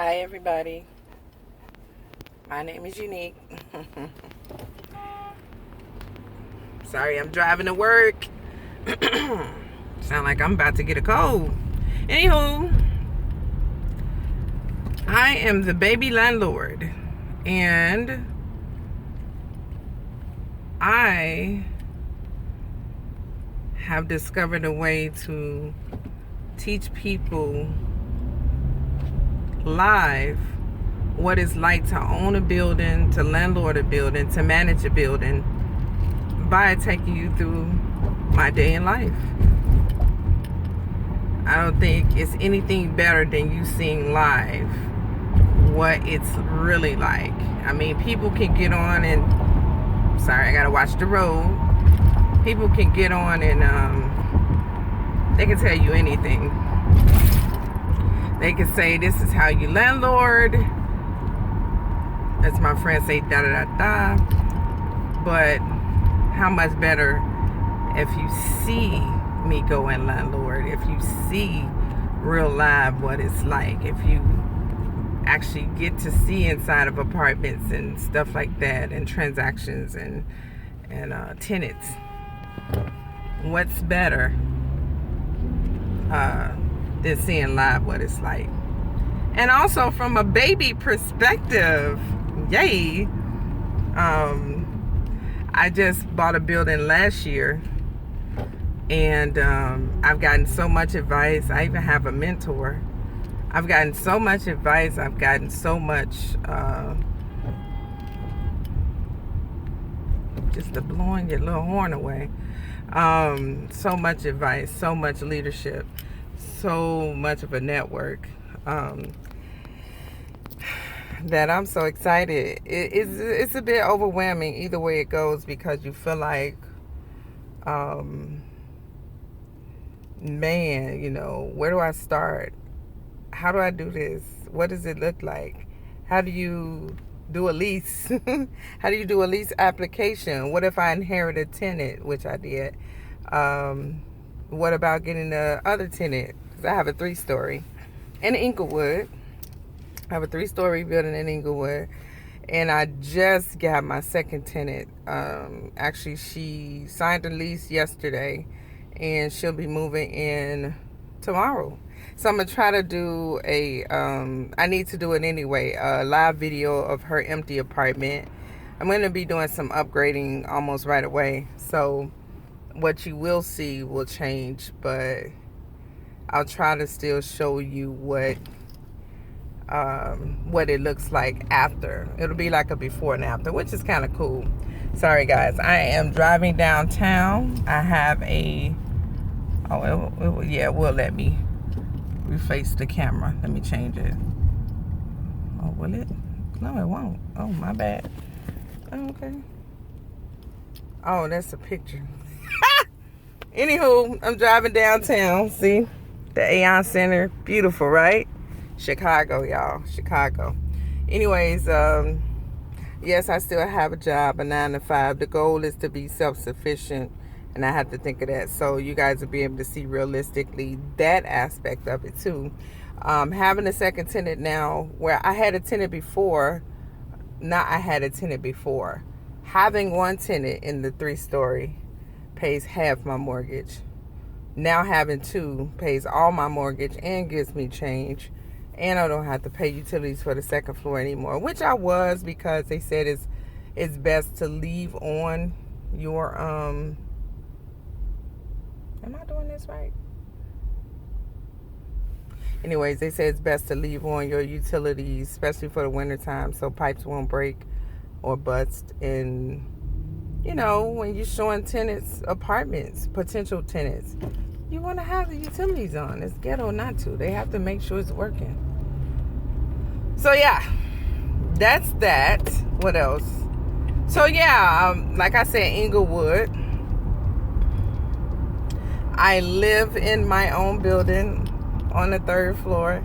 Hi everybody, my name is Unique. Sorry, I'm driving to work. Sound like I'm about to get a cold. Anywho, I am the baby landlord, and I have discovered a way to teach people live what it's like to own a building, to landlord a building, to manage a building, by taking you through my day in life. I don't think it's anything better than you seeing live what it's really like. I mean, people can get on and, sorry, I gotta watch the road. People can get on and they can tell you anything. They can say, this is how you landlord. As my friends say, da da da da. But how much better if you see me go and landlord, if you see real live what it's like, if you actually get to see inside of apartments and stuff like that, and transactions and tenants. What's better than seeing live what it's like? And also from a baby perspective, yay, I just bought a building last year, and I've gotten so much advice. I even have a mentor. I've gotten so much advice. I've gotten so much just the blowing your little horn away. So much advice, so much leadership, so much of a network, that I'm so excited. It's a bit overwhelming either way it goes, because you feel like, man, you know, where do I start? How do I do this? What does it look like? How do you do a lease? How do you do a lease application? What if I inherit a tenant, which I did? What about getting the other tenant? Because I have a 3-story in Inglewood. I have a 3-story building in Inglewood, and I just got my second tenant. Actually, she signed a lease yesterday, and she'll be moving in tomorrow. So I'm gonna try to do I need to do it anyway, a live video of her empty apartment. I'm gonna be doing some upgrading almost right away. So what you will see will change, but I'll try to still show you what it looks like after. It'll be like a before and after, which is kind of cool. Sorry guys, I am driving downtown. I have it will let me reface the camera. Let me change it. Oh, will it? No, it won't. Oh, my bad. Oh, okay. Oh, that's a picture. Anywho, I'm driving downtown. See? The Aeon Center. Beautiful, right? Chicago, y'all. Chicago. Anyways, yes, I still have a job, a 9 to 5. The goal is to be self-sufficient, and I have to think of that. So you guys will be able to see realistically that aspect of it too. Having a second tenant now, where I had a tenant before. Having one tenant in the 3-story pays half my mortgage. Now having 2 pays all my mortgage and gives me change. And I don't have to pay utilities for the second floor anymore, which I was, because they said it's best to leave on your am I doing this right? Anyways, they say it's best to leave on your utilities, especially for the winter time, so pipes won't break or bust. And you know, when you're showing tenants apartments, potential tenants, you want to have the utilities on. It's ghetto not to. They have to make sure it's working. So yeah, that's that. What else? So yeah, like I said, Inglewood. I live in my own building on the 3rd floor.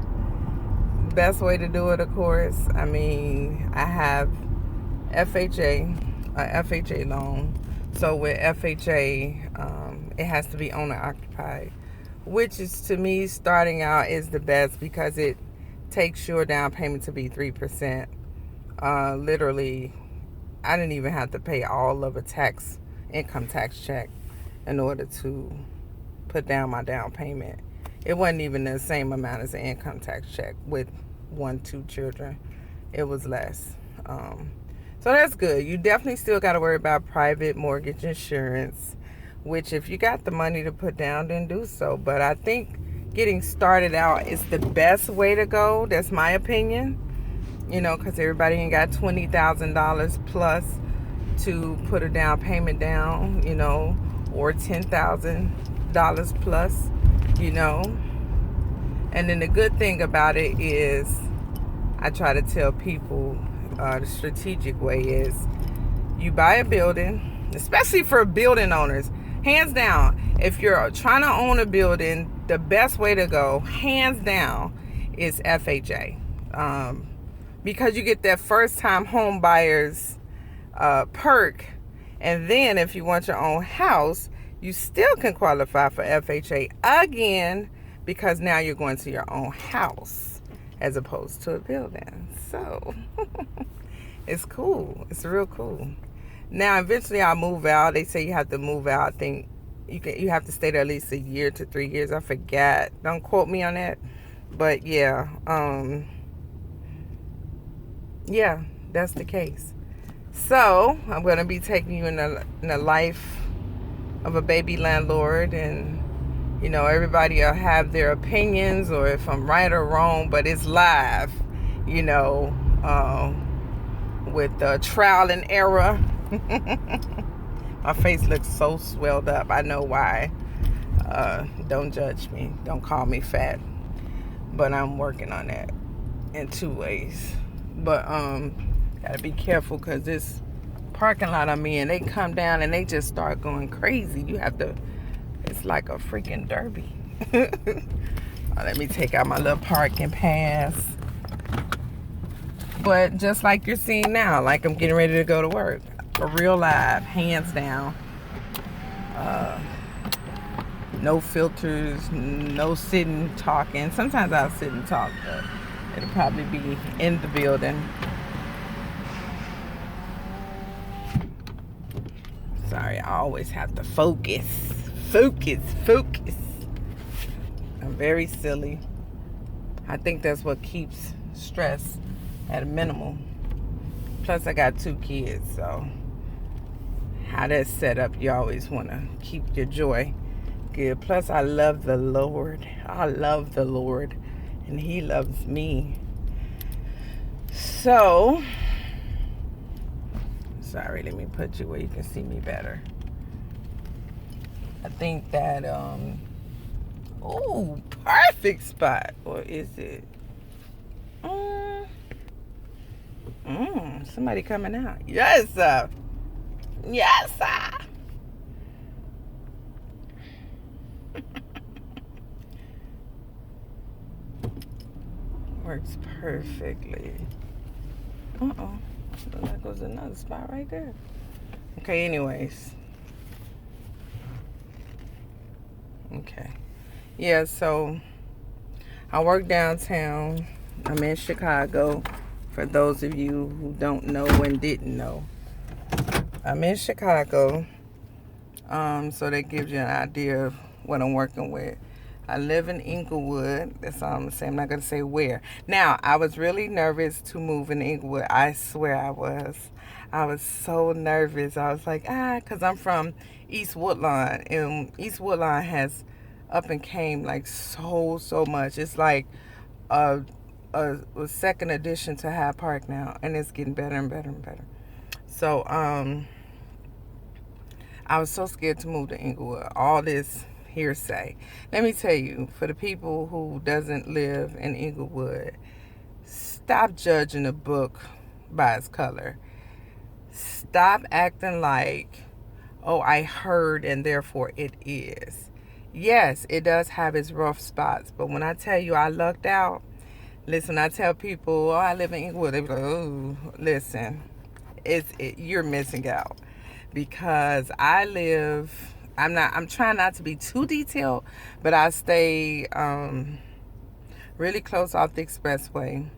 Best way to do it, of course. I mean, I have FHA, a FHA loan. So with FHA, it has to be owner occupied, which is, to me, starting out is the best, because it takes your down payment to be 3%. Literally, I didn't even have to pay all of a income tax check in order to put down my down payment. It wasn't even the same amount as an income tax check with 2 children. It was less. So that's good. You definitely still got to worry about private mortgage insurance, which if you got the money to put down, then do so. But I think getting started out is the best way to go. That's my opinion. Because everybody ain't got $20,000 plus to put a down payment down, or $10,000 plus, And then the good thing about it is, I try to tell people the strategic way is you buy a building, especially for building owners. Hands down, if you're trying to own a building, the best way to go, hands down, is FHA. Because you get that first time home buyers perk. And then if you want your own house, you still can qualify for FHA again, because now you're going to your own house as opposed to a building. So it's cool. It's real cool. Now eventually I'll move out. They say you have to move out. I think you have to stay there at least a year to 3 years. I forgot. Don't quote me on that. But yeah, that's the case. So I'm going to be taking you in the life of a baby landlord, and everybody will have their opinions, or if I'm right or wrong, but it's live, with trial and error. My face looks so swelled up. I know why. Don't judge me. Don't call me fat. But I'm working on that in 2 ways. But gotta be careful, because this parking lot I'm in, they come down and they just start going crazy. It's like a freaking derby. Let me take out my little parking pass. But just like you're seeing now, like I'm getting ready to go to work. A real live, hands down. No filters, no sitting, talking. Sometimes I'll sit and talk, but it'll probably be in the building. Sorry, I always have to focus. Focus. I'm very silly. I think that's what keeps stress at a minimum. Plus, I got 2 kids, so how that's set up, you always want to keep your joy good. Plus, I love the Lord. And He loves me. So, sorry, let me put you where you can see me better. I think that, perfect spot. Or is it? Somebody coming out. Yes, sir. Yes, sir. Works perfectly. Well, that goes another spot right there. Okay, anyways. Okay. Yeah, so I work downtown. I'm in Chicago. For those of you who don't know and didn't know, I'm in Chicago. So that gives you an idea of what I'm working with. I live in Inglewood. That's all I'm going to say. I'm not going to say where. Now, I was really nervous to move in Inglewood. I swear I was. I was so nervous. I was like, because I'm from East Woodlawn. And East Woodlawn has up and came like so much. It's like a second addition to Hyde Park now. And it's getting better and better and better. So, I was so scared to move to Inglewood. All this hearsay. Let me tell you, for the people who doesn't live in Inglewood, stop judging a book by its color. Stop acting like, oh, I heard and therefore it is. Yes, it does have its rough spots, but when I tell you I lucked out, listen, I tell people, oh, I live in Inglewood, they be like, oh, listen, you're missing out. Because I'm trying not to be too detailed, but I stay really close off the expressway,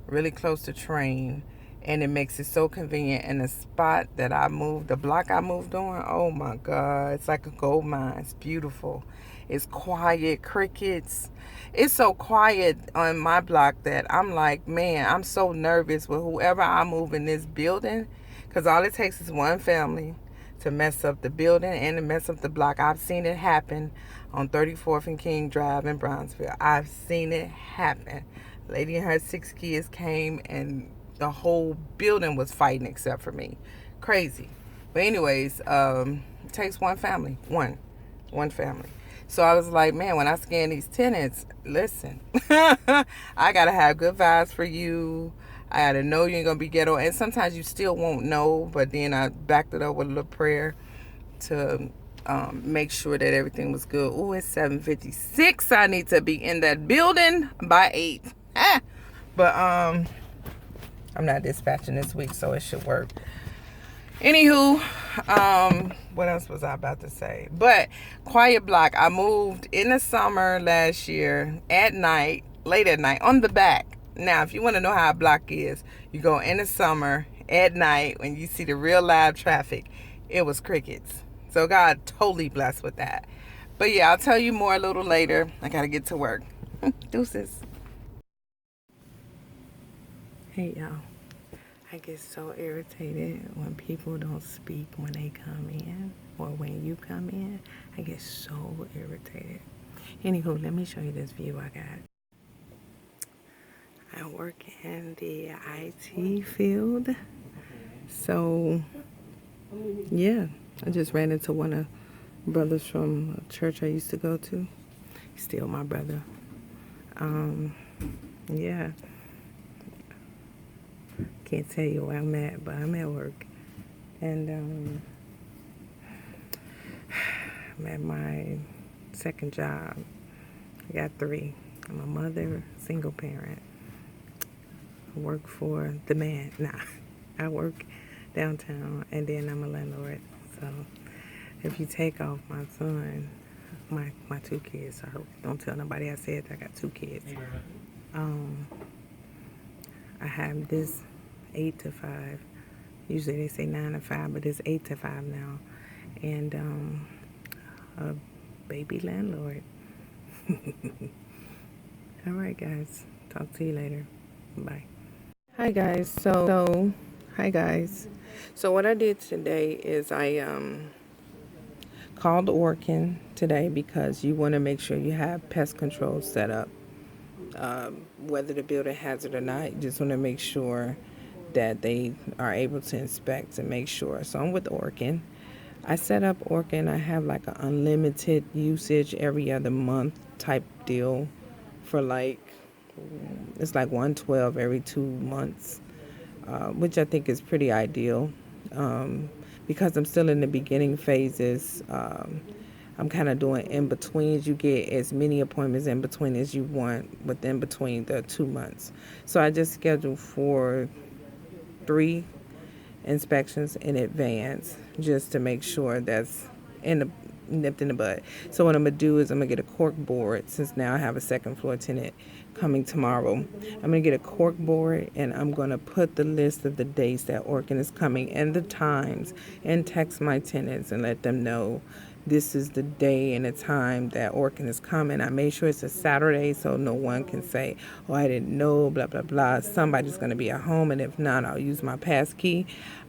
really close to train, and it makes it so convenient. And the spot that I moved, the block I moved on, oh my God, it's like a gold mine. It's beautiful. It's quiet, crickets. It's so quiet on my block that I'm like, man, I'm so nervous with whoever I move in this building, because all it takes is one family to mess up the building and to mess up the block. I've seen it happen on 34th and King Drive in Brownsville. I've seen it happen. Lady and her 6 kids came and the whole building was fighting except for me. Crazy. But anyways, it takes one family. One family. So I was like, man, when I scan these tenants, listen, I gotta have good vibes for you. I gotta know you ain't gonna be ghetto. And sometimes you still won't know, but then I backed it up with a little prayer to make sure that everything was good. Oh, it's 7:56. I need to be in that building by 8. But I'm not dispatching this week, so it should work. Anywho, what else was I about to say? But quiet block. I moved in the summer last year at night, late at night, on the back. Now, if you want to know how a block is, you go in the summer at night when you see the real live traffic. It was crickets. So God totally blessed with that. But yeah, I'll tell you more a little later. I got to get to work. Deuces. Hey, y'all. I get so irritated when people don't speak when they come in or when you come in. I get so irritated. Anywho, let me show you this view I got. I work in the IT field. So, yeah, I just ran into one of brothers from a church I used to go to. He's still my brother. Yeah. Can't tell you where I'm at, but I'm at work. And I'm at my second job. I got 3. I'm a mother, single parent. I work for the man. Nah, I work downtown, and then I'm a landlord. So if you take off my son, my 2 kids, I hope don't tell nobody I said I got 2 kids. I have this 8 to 5. Usually they say 9 to 5, but it's 8 to 5 now. And a baby landlord. All right, guys. Talk to you later. Bye. Hi, guys. Hi, guys. So what I did today is I called Orkin today because you want to make sure you have pest control set up. Whether the building has it or not, you just want to make sure that they are able to inspect and make sure. So I'm with Orkin. I set up Orkin. I have like an unlimited usage every other month type deal for it's like $112 every 2 months, which I think is pretty ideal. Because I'm still in the beginning phases, I'm kind of doing in-betweens. You get as many appointments in between as you want within between the 2 months. So I just scheduled for 3 inspections in advance just to make sure that's nipped in the bud. So what I'm going to do is I'm going to get a cork board, since now I have a second floor tenant coming tomorrow. I'm going to get a cork board, and I'm going to put the list of the days that Orkin is coming and the times, and text my tenants and let them know this is the day and the time that Orkin is coming. I made sure it's a Saturday so no one can say, oh, I didn't know, blah, blah, blah. Somebody's going to be at home, and if not, I'll use my pass key.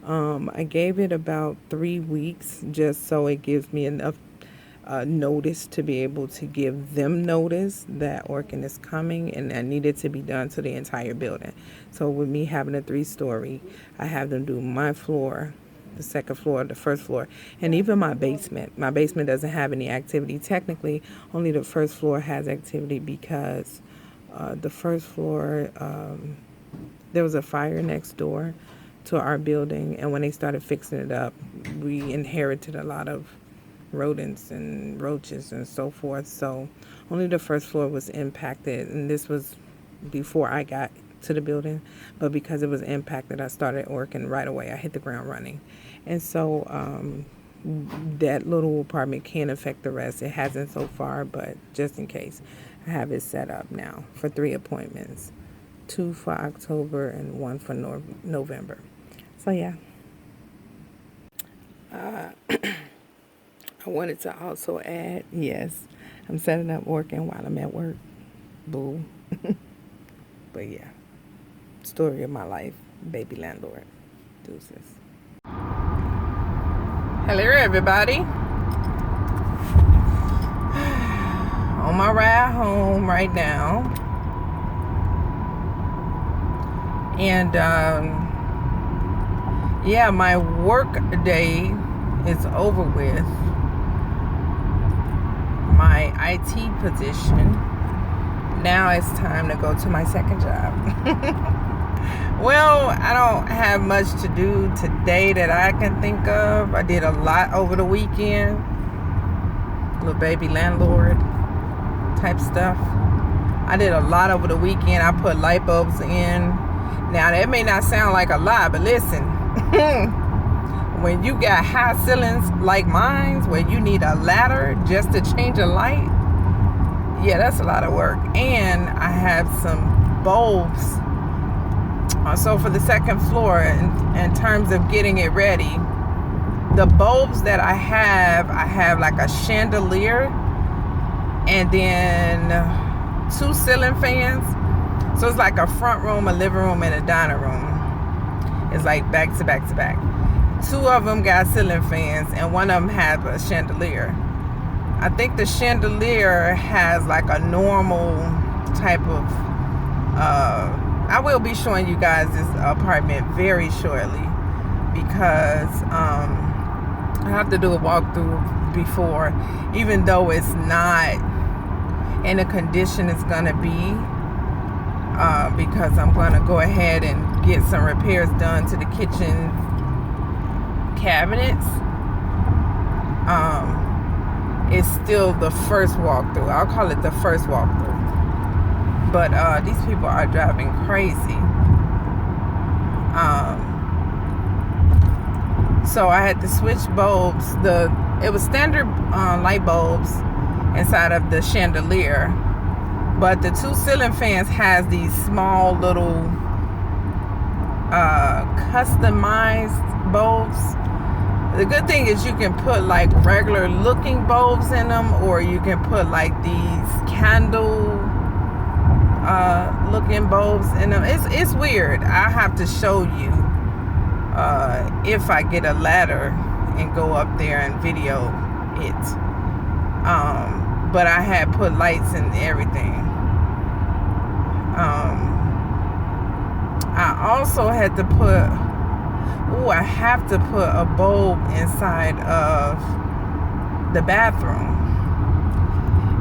I gave it about 3 weeks just so it gives me enough notice to be able to give them notice that Orkin is coming, and that needed to be done to the entire building. So with me having a 3-story, I have them do my floor, the second floor, the first floor, and even my basement. My basement doesn't have any activity. Technically, only the first floor has activity because the first floor, there was a fire next door to our building, and when they started fixing it up, we inherited a lot of rodents and roaches and so forth. So only the first floor was impacted, and this was before I got to the building, but because it was impacted, I started working right away. I hit the ground running. And so that little apartment can affect the rest. It hasn't so far, but just in case, I have it set up now for 3 appointments. 2 for October and 1 for November. So yeah. I wanted to also add, yes, I'm setting up working while I'm at work. Boo. But yeah, story of my life, baby landlord. Deuces. Hello, everybody. On my ride home right now. And yeah, my work day is over with. My IT position. Now it's time to go to my second job. Well, I don't have much to do today that I can think of. I did a lot over the weekend. Little baby landlord type stuff. I did a lot over the weekend. I put light bulbs in. Now, that may not sound like a lot, but listen. When you got high ceilings like mine, where you need a ladder just to change a light, yeah, that's a lot of work. And I have some bulbs. So for the second floor, in terms of getting it ready, the bulbs that I have like a chandelier and then 2 ceiling fans. So it's like a front room, a living room, and a dining room. It's like back to back to back. 2 of them got ceiling fans, and one of them have a chandelier. I think the chandelier has like a normal type of I will be showing you guys this apartment very shortly, because I have to do a walkthrough before, even though it's not in the condition it's gonna be, because I'm gonna go ahead and get some repairs done to the kitchen cabinets. It's still the first walkthrough. I'll call it the first walkthrough. But these people are driving crazy. So I had to switch bulbs. It was standard light bulbs inside of the chandelier, but the 2 ceiling fans has these small little customized bulbs. The good thing is you can put like regular looking bulbs in them, or you can put like these candle looking bulbs in them. It's weird. I have to show you if I get a ladder and go up there and video it. But I had put lights and everything. I also had to put I have to put a bulb inside of the bathroom.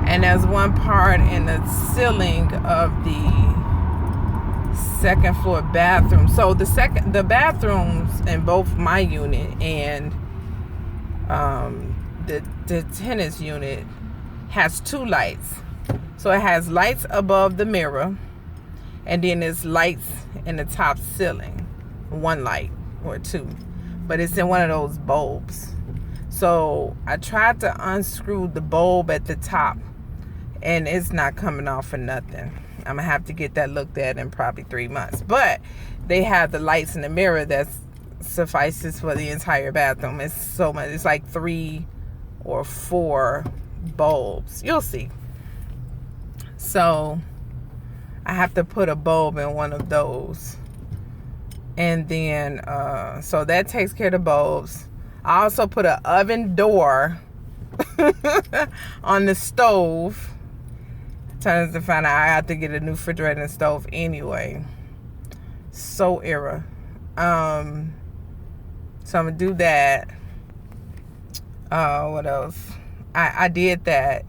And there's one part in the ceiling of the second floor bathroom. So the bathrooms in both my unit and the tenant's unit has 2 lights. So it has lights above the mirror, and then there's lights in the top ceiling. 1 light or 2, but it's in one of those bulbs. So I tried to unscrew the bulb at the top, and it's not coming off for nothing. I'm gonna have to get that looked at in probably 3 months. But they have the lights in the mirror that suffices for the entire bathroom. It's so much. It's like 3 or 4 bulbs. You'll see. So I have to put a bulb in one of those. And then, so that takes care of the bulbs. I also put an oven door on the stove. Turns to find out I have to get a new refrigerator and stove anyway. So era. So I'm gonna do that. What else? I did that.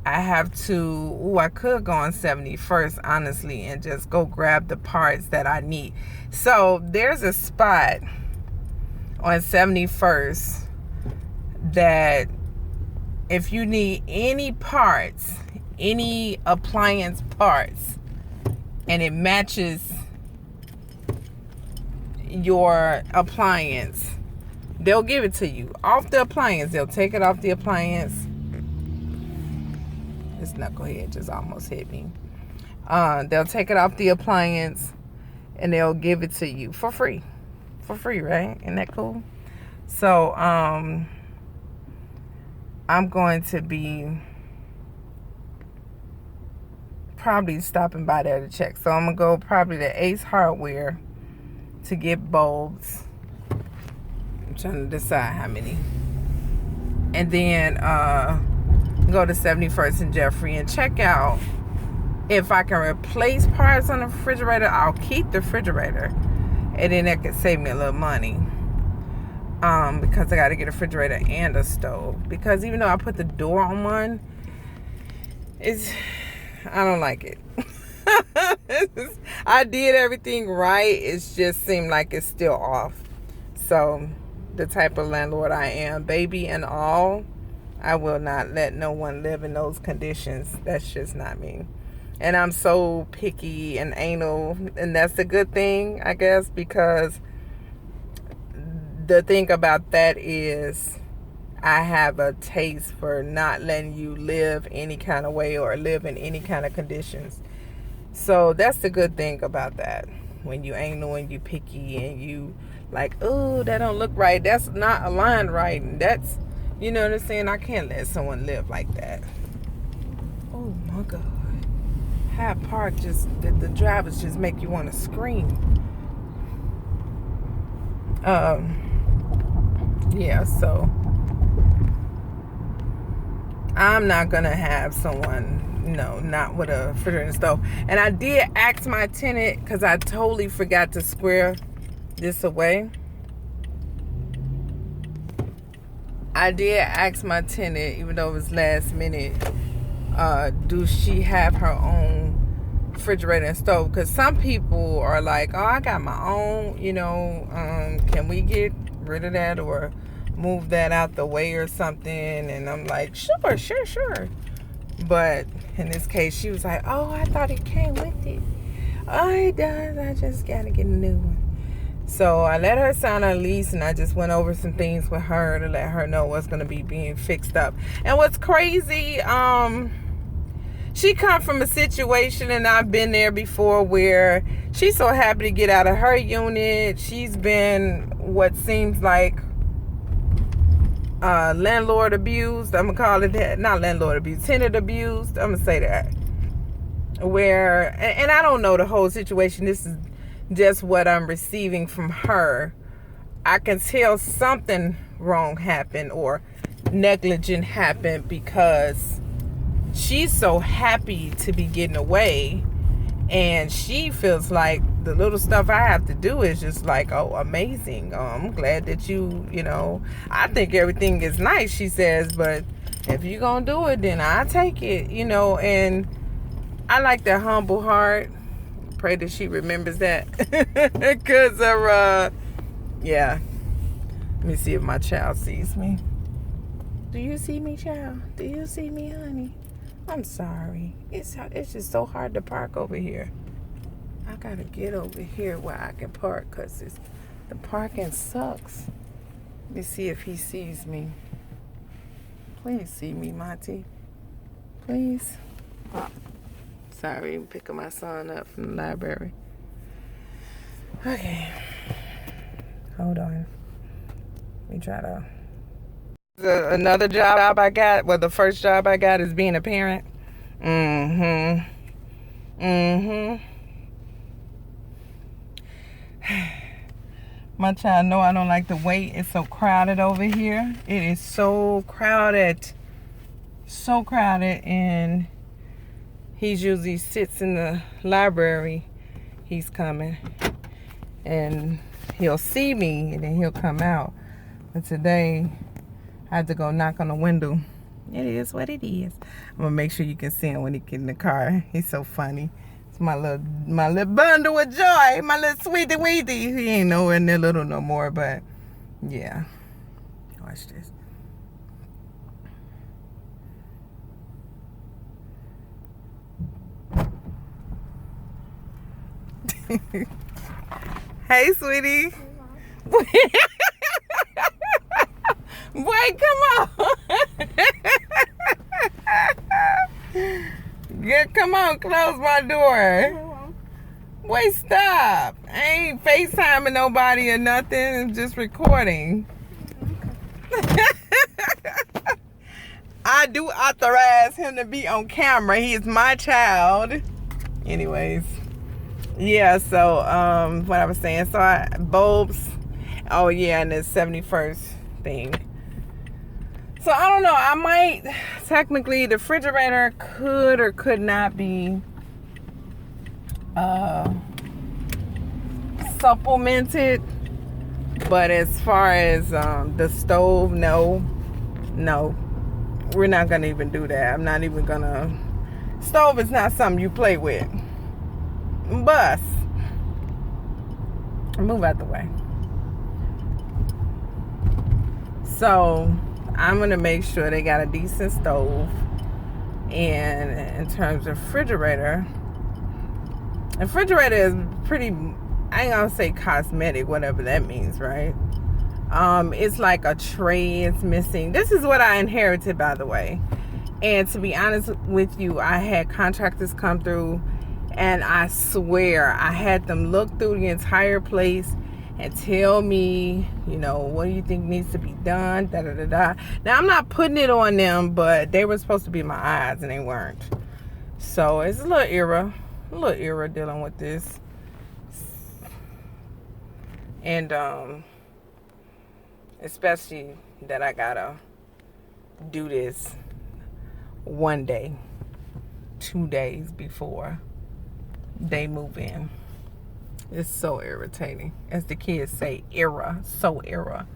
I have to, I could go on 71st, honestly, and just go grab the parts that I need. So there's a spot on 71st that if you need any parts, any appliance parts, and it matches your appliance, they'll give it to you off the appliance. They'll take it off the appliance. this knucklehead just almost hit me. They'll take it off the appliance and they'll give it to you for free. For free, right? Isn't that cool? So, I'm going to be probably stopping by there to check. So I'm going to go probably to Ace Hardware to get bulbs. I'm trying to decide how many. And then go to 71st and Jeffrey and check out if I can replace parts on the refrigerator. I'll keep the refrigerator, and then that could save me a little money. Because I got to get a refrigerator and a stove. Because even though I put the door on one, I don't like it. I did everything right. It just seemed like it's still off. So the type of landlord I am, baby and all, I will not let no one live in those conditions. That's just not me. And I'm so picky and anal, and that's a good thing, I guess, because the thing about that is I have a taste for not letting you live any kind of way or live in any kind of conditions. So that's the good thing about that. When you anal and you picky and you like, oh, that don't look right. That's not aligned right. And that's, you know what I'm saying? I can't let someone live like that. Oh my God. Hyde Park the drivers just make you want to scream. Yeah, so I'm not gonna have someone, not with a refrigerator and stove. And I did ask my tenant, because I totally forgot to square this away. I did ask my tenant, even though it was last minute, do she have her own refrigerator and stove? Because some people are like, oh, I got my own, can we get rid of that or move that out the way or something? And I'm like, sure. But in this case, she was like, oh, I thought it came with it. Oh, it does. I just gotta get a new one. So I let her sign a lease, and I just went over some things with her to let her know what's gonna be being fixed up. And what's crazy, she come from a situation, and I've been there before, where she's so happy to get out of her unit. She's been what seems like landlord abused. I'm gonna call it that. Not landlord abused, tenant abused. I'm gonna say that. Where, and I don't know the whole situation. This is just what I'm receiving from her. I can tell something wrong happened or negligent happened, because she's so happy to be getting away, and she feels like the little stuff I have to do is just like, oh, amazing. I'm glad that I think everything is nice, she says, but if you're gonna do it, then I take it, and I like that humble heart. Pray that she remembers that. Because yeah. Let me see if my child sees me. Do you see me, child? Do you see me, honey? I'm sorry. It's just so hard to park over here. I gotta get over here where I can park, because the parking sucks. Let me see if he sees me. Please see me, Monty. Please. Sorry, I'm picking my son up from the library. Okay. Hold on. Let me try to... Another job I got, the first job I got is being a parent. My child know I don't like to wait. It's so crowded over here. It is so crowded. So crowded, and he usually sits in the library. He's coming, and he'll see me, and then he'll come out. But today, I had to go knock on the window. It is what it is. I'm gonna make sure you can see him when he get in the car. He's so funny. It's my little bundle of joy, my little sweetie weetie. He ain't nowhere near little no more, but yeah. Watch this. Hey, sweetie. Boy, come on. come on, close my door. Wait, stop. I ain't FaceTiming nobody or nothing. I'm just recording. I do authorize him to be on camera. He is my child. Anyways. Yeah, so what I was saying. So bulbs. Oh yeah, and the 71st thing. So I don't know. I might technically the refrigerator could or could not be supplemented, but as far as the stove, no, we're not gonna even do that. I'm not even gonna. Stove is not something you play with. Bus, move out the way. So I'm gonna make sure they got a decent stove. And in terms of refrigerator is pretty, I ain't gonna say cosmetic, whatever that means, right? It's like a tray is missing. This is what I inherited, by the way. And to be honest with you, I had contractors come through, and I swear I had them look through the entire place and tell me, you know, what do you think needs to be done, da da da da. Now I'm not putting it on them, but they were supposed to be my eyes and they weren't. So it's a little era dealing with this. And especially that I gotta do this one day, 2 days before they move in. It's so irritating. As the kids say, so era.